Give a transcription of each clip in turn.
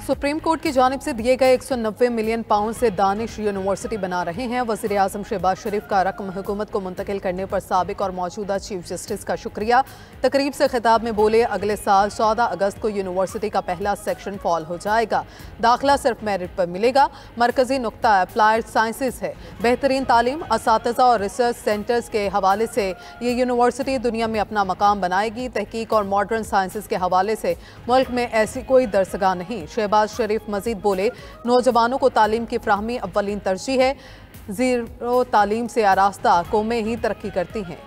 Supreme court की जानिब से दिए गए 190 मिलियन पाउंड से दानिश यूनिवर्सिटी बना रहे हैं। वज़ीर आज़म शहबाज शरीफ का रकम हुकूमत को मुंतकिल करने पर साबिक और मौजूदा चीफ जस्टिस का शुक्रिया। तकरीब से खिताब में बोले, अगले साल 14 अगस्त को यूनिवर्सिटी का पहला सेक्शन फॉल हो जाएगा। दाखिला सिर्फ मेरिट पर मिलेगा। मरकजी नुक्ता अप्लाइड साइंसेज है। बेहतरीन तालीम, असातिज़ा और रिसर्च सेंटर्स के हवाले से ये यूनिवर्सिटी दुनिया में अपना मकाम बनाएगी। तहकीक और मॉडर्न साइंसेज के हवाले से मुल्क में ऐसी कोई दरसगाह नहीं। शहबाज शरीफ मजीद बोले, नौजवानों को तालीम की फ्राहमी अव्वलीन तरजीह है। जीरो तालीम से आरास्ता कौमें ही तरक्की करती हैं।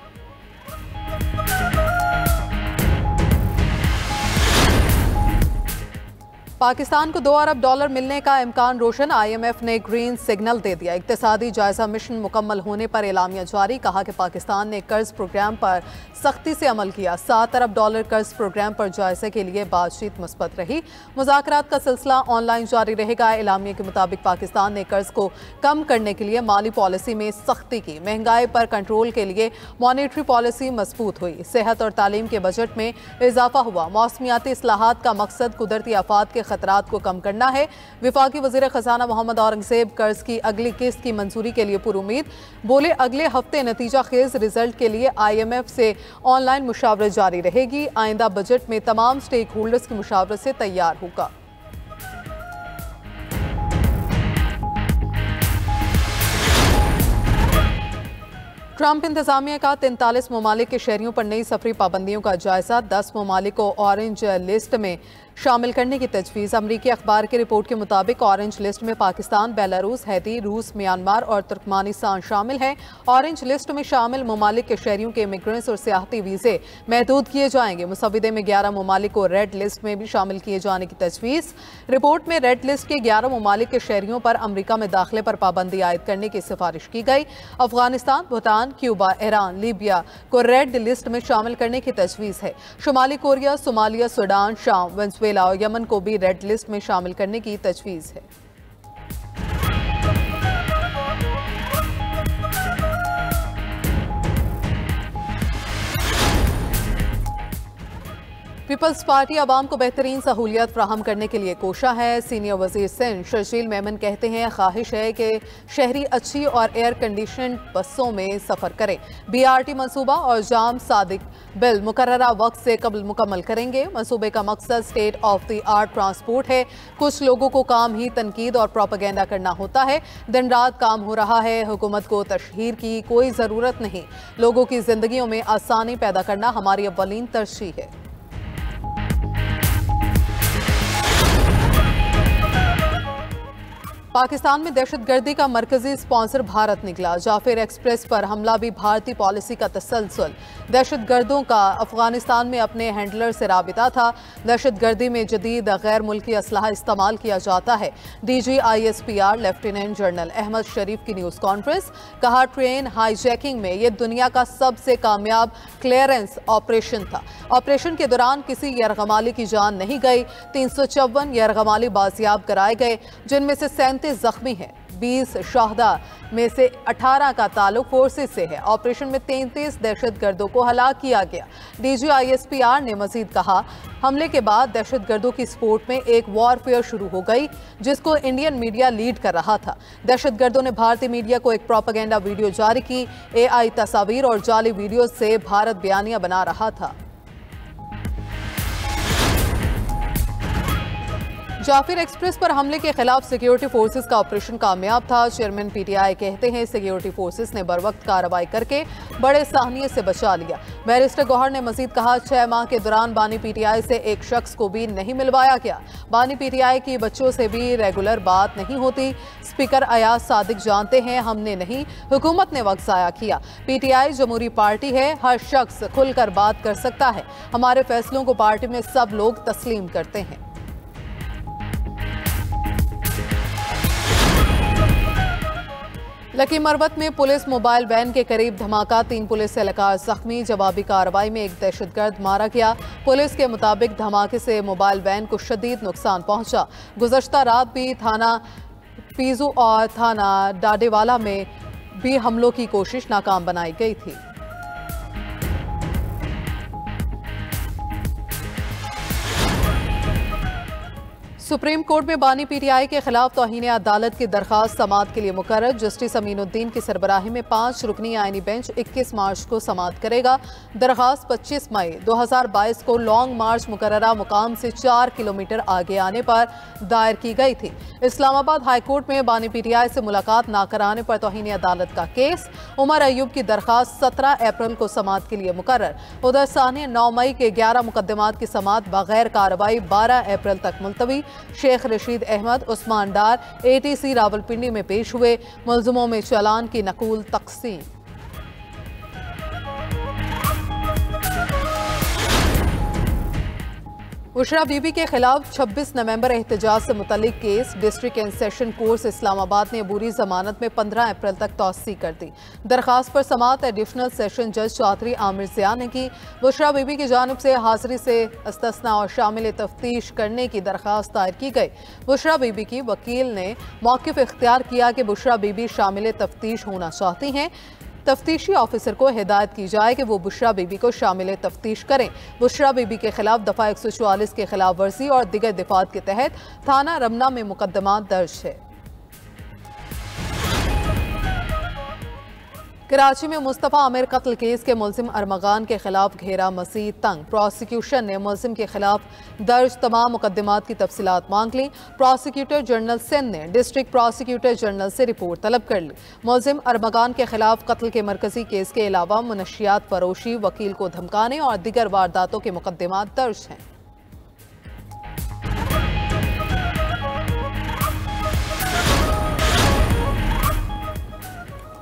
पाकिस्तान को $2 अरब मिलने का इम्कान रोशन। IMF ने ग्रीन सिग्नल दे दिया। इक्तिसादी जायजा मिशन मुकम्मल होने पर एलामिया जारी। कहा कि पाकिस्तान ने कर्ज प्रोग्राम पर सख्ती से अमल किया। $7 अरब कर्ज प्रोग्राम पर जायजे के लिए बातचीत मुस्बत रही। मुज़ाकरात का सिलसिला ऑनलाइन जारी रहेगा। एलामिया के मुताबिक पाकिस्तान ने कर्ज को कम करने के लिए माली पॉलिसी में सख्ती की। महंगाई पर कंट्रोल के लिए मॉनेटरी पॉलिसी मजबूत हुई। सेहत और तालीम के बजट में इजाफा हुआ। मौसमियाती इस्लाहात का मकसद कुदरती आफात के खतरात को कम करना है। विफाकी वजीर खजाना मोहम्मद औरंगजेब कर्ज की अगली किस्त की मंजूरी के लिए पुरुमीद। बोले, अगले हफ्ते नतीजा खेज रिजल्ट के लिए IMF से ऑनलाइन मुशावरत जारी रहेगी। आइंदा बजट में तमाम स्टेक होल्डर्स की मुशावरत से तैयार होगा। ट्रंप इंतजामिया का 43 ममालिक के शहरियों पर नई सफरी पाबंदियों का जायजा। 10 ममालिक को ऑरेंज लिस्ट में शामिल करने की तजवीज़। अमरीकी अखबार की रिपोर्ट के मुताबिक ऑरेंज लिस्ट में पाकिस्तान, बेलारूस, हैती, रूस, म्यांमार और तुर्कमानिस्तान शामिल हैं। ऑरेंज लिस्ट में शामिल ममालिक के शहरियों के इमिग्रेंट्स और सियाहती वीज़े महदूद किए जाएंगे। मुसविदे में 11 ममालिक को रेड लिस्ट में भी शामिल किए जाने की तजवीज़। रिपोर्ट में रेड लिस्ट के 11 ममालिक के शहरियों पर अमरीका में दाखिले पर पाबंदी आयद करने की सिफारिश की गई। Afghanistan, Bhutan, Cuba, Iran, Libya को रेड लिस्ट में शामिल करने की तजवीज़ है। शुमाली कोरिया, सोमालिया, सूडान, शाम, वेनेजुएला और यमन को भी रेड लिस्ट में शामिल करने की तजवीज़ है। पीपल्स पार्टी आवाम को बेहतरीन सहूलियत फ्राहम करने के लिए कोशा है। सीनियर वजीर सिंध शर्जील मेमन कहते हैं, ख्वाहिश है कि शहरी अच्छी और एयर कंडीशन बसों में सफ़र करें। BRT मनसूबा और जाम सादिक बिल मुकर्ररा वक्त से कबल मुकम्मल करेंगे। मनसूबे का मकसद state of the art transport है। कुछ लोगों को काम ही तनकीद और प्रोपेगेंडा करना होता है। दिन रात काम हो रहा है। हुकूमत को तशहीर की कोई ज़रूरत नहीं। लोगों की जिंदगियों में आसानी पैदा करना हमारी अव्वलीन तरजीह है। पाकिस्तान में दहशतगर्दी का मरकजी स्पॉन्सर भारत निकला। जाफिर एक्सप्रेस पर हमला भी भारतीय पॉलिसी का तसलसल। दहशतगर्दों का अफगानिस्तान में अपने हैंडलर से राबिता था। दहशतगर्दी में जदीद गैर मुल्की असलहा इस्तेमाल किया जाता है। DG ISPR lieutenant general Ahmed Sharif की न्यूज़ कॉन्फ्रेंस। कहा, ट्रेन हाईजैकिंग में यह दुनिया का सबसे कामयाब क्लियरेंस ऑपरेशन था। ऑपरेशन के दौरान किसी यरगमाली की जान नहीं गई। 354 यरगमाली बाजियाब कराए गए, जिनमें से 37 जख्मी हैं। 20 शहदा में से 18 का ताल्लुक फोर्सेस से है। ऑपरेशन में 33 दहशतगर्दों को हलाक किया गया। DG ISPR ने मजीद कहा, हमले के बाद दहशतगर्दों की सपोर्ट में एक वॉरफेयर शुरू हो गई, जिसको इंडियन मीडिया लीड कर रहा था। दहशतगर्दों ने भारतीय मीडिया को एक प्रोपेगेंडा वीडियो जारी की। AI तस्वीर और जाली वीडियो से भारत बयानिया बना रहा था। जाफिर एक्सप्रेस पर हमले के खिलाफ सिक्योरिटी फोर्सेस का ऑपरेशन कामयाब था। चेयरमैन PTI कहते हैं, सिक्योरिटी फोर्सेस ने बरवक्त कार्रवाई करके बड़े साहनियत से बचा लिया। बैरिस्टर गौहर ने मजीद कहा, 6 माह के दौरान बानी PTI से एक शख्स को भी नहीं मिलवाया गया। बानी PTI की बच्चों से भी रेगुलर बात नहीं होती। स्पीकर अयाज सादिक जानते हैं, हमने नहीं, हुकूमत ने वक्त ज़ाया किया। PTI जमहूरी पार्टी है, हर शख्स खुलकर बात कर सकता है। हमारे फैसलों को पार्टी में सब लोग तस्लीम करते हैं। लकी मरवत में पुलिस मोबाइल वैन के करीब धमाका। 3 पुलिस एहलकार जख्मी। जवाबी कार्रवाई में एक दहशतगर्द मारा गया। पुलिस के मुताबिक धमाके से मोबाइल वैन को शदीद नुकसान पहुंचा। गुज़श्ता रात भी थाना पीजू और थाना डाडेवाला में भी हमलों की कोशिश नाकाम बनाई गई थी। सुप्रीम कोर्ट में बानी पीटीआई के खिलाफ तौहीन अदालत की दरखास्त समाअत के लिए मुकर्रर। जस्टिस अमीनुद्दीन की सरबराही में 5 रुकनी आईनी बेंच 21 मार्च को समाअत करेगा। दरखास्त 25 मई 2022 को लॉन्ग मार्च मुकर्ररा मुकाम से 4 किलोमीटर आगे आने पर दायर की गई थी। इस्लामाबाद हाई कोर्ट में बानी पीटीआई से मुलाकात न कराने पर तौहीन अदालत का केस। उमर अयूब की दरखास्त 17 अप्रैल को समाअत के लिए मुकर्रर। उधर सानिया 9 मई के 11 मुकदमात की समाअत बगैर कार्रवाई 12 अप्रैल तक मुलतवी। शेख रशीद अहमद, उस्मान डार ATC रावलपिंडी में पेश हुए। मुल्जिमों में चालान की नकूल तकसीम। बुशरा बीबी के खिलाफ 26 नवंबर एहतजाज से मुतल्लिक case. District and session court Islamabad ने अबूरी जमानत में 15 अप्रैल तक तौसी कर दी। दरखास्त पर समाअत एडिशनल सेशन जज चौधरी आमिर ज़िया ने की। बुशरा बीबी की जानिब से हाजिरी से इस्तिस्ना और शामिल तफ्तीश करने की दरखास्त दायर की गई। बुशरा बीबी की वकील ने मौक़िफ़ इख्तियार किया कि बुशरा बीबी शामिल तफ्तीश होना चाहती हैं। तफ्तीशी ऑफिसर को हिदायत की जाए कि वो बुशरा बीबी को शामिल तफ्तीश करें। बुशरा बीबी के खिलाफ दफ़ा 144 के खिलाफ वर्जी और दिगर दिफात के तहत थाना रमना में मुकदमा दर्ज है। कराची में मुस्तफ़ा आमिर कत्ल केस के मुल्जिम अरमगान के खिलाफ घेरा मज़ीद तंग। प्रोसिक्यूशन ने मुल्जिम के खिलाफ दर्ज तमाम मुकदमात की तफसीलात मांग ली। प्रोसिक्यूटर जनरल सिंध ने डिस्ट्रिक्ट प्रोसिक्यूटर जनरल से रिपोर्ट तलब कर ली। मुल्जिम अरमगान के खिलाफ कत्ल के मरकजी केस के अलावा मुनशियात फरोशी, वकील को धमकाने और दिगर वारदातों के मुकदमात दर्ज हैं।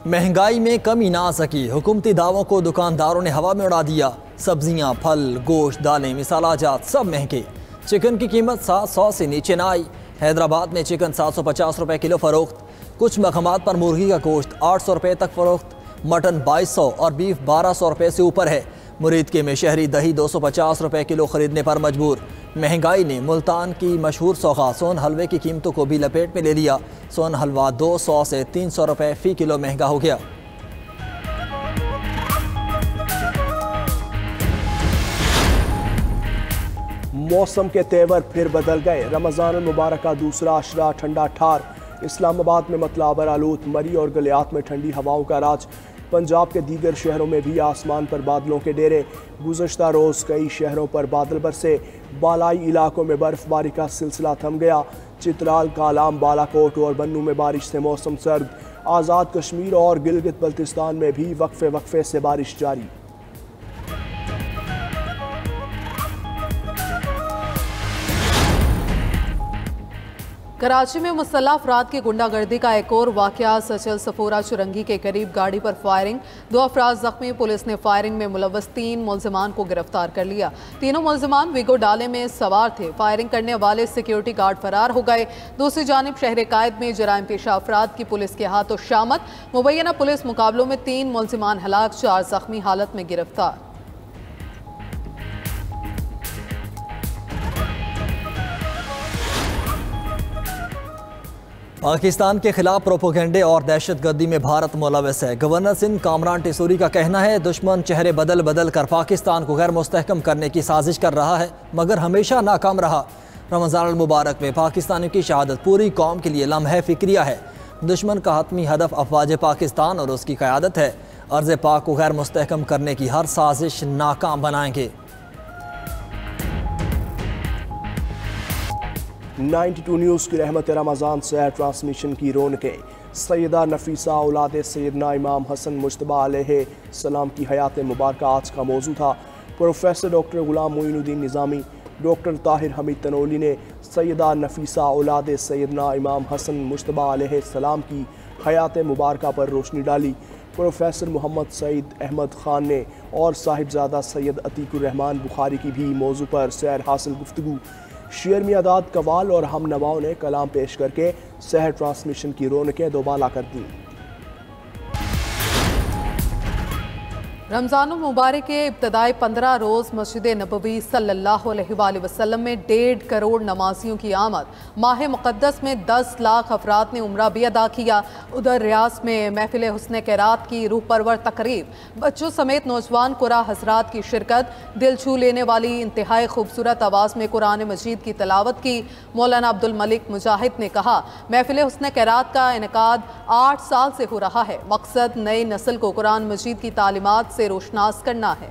महंगाई में कमी ना आ सकी, हुकूमती दावों को दुकानदारों ने हवा में उड़ा दिया। सब्जियां, फल, गोश्त, दालें, मिसालाजात सब महंगे। चिकन की कीमत 700 से नीचे ना आई। हैदराबाद में चिकन 750 रुपये किलो फरोख्त। कुछ मकामात पर मुर्गी का गोश्त 800 रुपये तक फरोख्त। मटन 2200 और बीफ 1200 रुपये से ऊपर है। मुरीदके में शहरी दही 250 रुपये किलो खरीदने पर मजबूर। महंगाई ने मुल्तान की मशहूर सौगात सोन हलवे की कीमतों को भी लपेट में ले लिया। सोन हलवा 200 से 300 रुपये फ़ी किलो महंगा हो गया। मौसम के तेवर फिर बदल गए। रमज़ान मुबारक का दूसरा अशरा ठंडा ठार। इस्लामाबाद में मतलाबर आलूद, मरी और गलियात में ठंडी हवाओं का राज। पंजाब के दीगर शहरों में भी आसमान पर बादलों के डेरे। गुज़श्ता रोज़ कई शहरों पर बादल बरसे। बालाई इलाकों में बर्फबारी का सिलसिला थम गया। चित्राल, कालाम, बालाकोट और बन्नू में बारिश से मौसम सर्द। आज़ाद कश्मीर और गिलगित बल्तिस्तान में भी वक्फे वक्फे से बारिश जारी। कराची में मुसल्लह अफराद की गुंडागर्दी का एक और वाक़या। सचल सफोरा चुरंगी के करीब गाड़ी पर फायरिंग, 2 अफराद जख्मी। पुलिस ने फायरिंग में मुलव्वस 3 मुल्जिमान को गिरफ्तार कर लिया। तीनों मुल्जिमान वीगो डाले में सवार थे। फायरिंग करने वाले सिक्योरिटी गार्ड फरार हो गए। दूसरी जानिब शहर कायद में जराइम पेशा अफराद की पुलिस के हाथों शामत। मुबैना पुलिस मुकाबलों में 3 मुल्जिमान हलाक, 4 जख्मी हालत में गिरफ्तार। पाकिस्तान के खिलाफ प्रोपोगंडे और दहशतगर्दी में भारत मुलव्वस है। गवर्नर सिंध कामरान टिसूरी का कहना है, दुश्मन चेहरे बदल बदल कर पाकिस्तान को गैर मुस्तहकम करने की साजिश कर रहा है, मगर हमेशा नाकाम रहा। रमज़ान मुबारक में पाकिस्तानियों की शहादत पूरी कौम के लिए लम्हे फिक्रिया है। दुश्मन का हतमी हदफ अफवाज पाकिस्तान और उसकी क़यादत है। अर्ज़ पाक को गैर मुस्तहकम करने की हर साजिश नाकाम बनाएंगे। 92 न्यूज़ की रहमत रमज़ान से ट्रांसमिशन की रौनकें। सैयदा नफीसा औलाद सैयदना इमाम हसन मुज्तबा अलैहिस्सलाम की हयात मुबारक आज का मौजू था। प्रोफेसर डॉक्टर गुलाम मोइनुद्दीन निज़ामी, डॉक्टर ताहिर हमीद तनोली ने सैयदा नफीसा औलाद सैयदना इमाम हसन मुज्तबा अलैहिस्सलाम की हयात मुबारक पर रोशनी डाली। प्रोफेसर मोहम्मद सईद अहमद ख़ान ने और साहिबजादा सैयद अतीकुर रहमान बुखारी की भी मौजू पर सैर हासिल गुफ्तगू। शेर मियादाद कवाल और हम नवाओं ने कलाम पेश करके सहर ट्रांसमिशन की रौनकें दोबाला कर दी। रमज़ान मुबारक के इब्तदाई 15 रोज़ मस्जिद नबवी सल्लल्लाहु अलैहि वसल्लम में 1.5 करोड़ नमाजियों की आमद। माह मुक़द्दस में 10 लाख अफराद ने उम्रा भी अदा किया। उधर रियास में महफिल हुस्न क़िरात की रूह परवर तकरीब, बच्चों समेत नौजवान कुरा हजरात की शिरकत, दिल छू लेने वाली इंतहाई खूबसूरत आवाज़ में कुरान मजीद की तलावत की। मौलाना अब्दुल मलिक मुजाहिद ने कहा, महफिल हुस्न क़िरात का इनेकाद 8 साल से हो रहा है। मकसद नई नस्ल को कुरान मजीद की तालीमात से रोशनास करना है।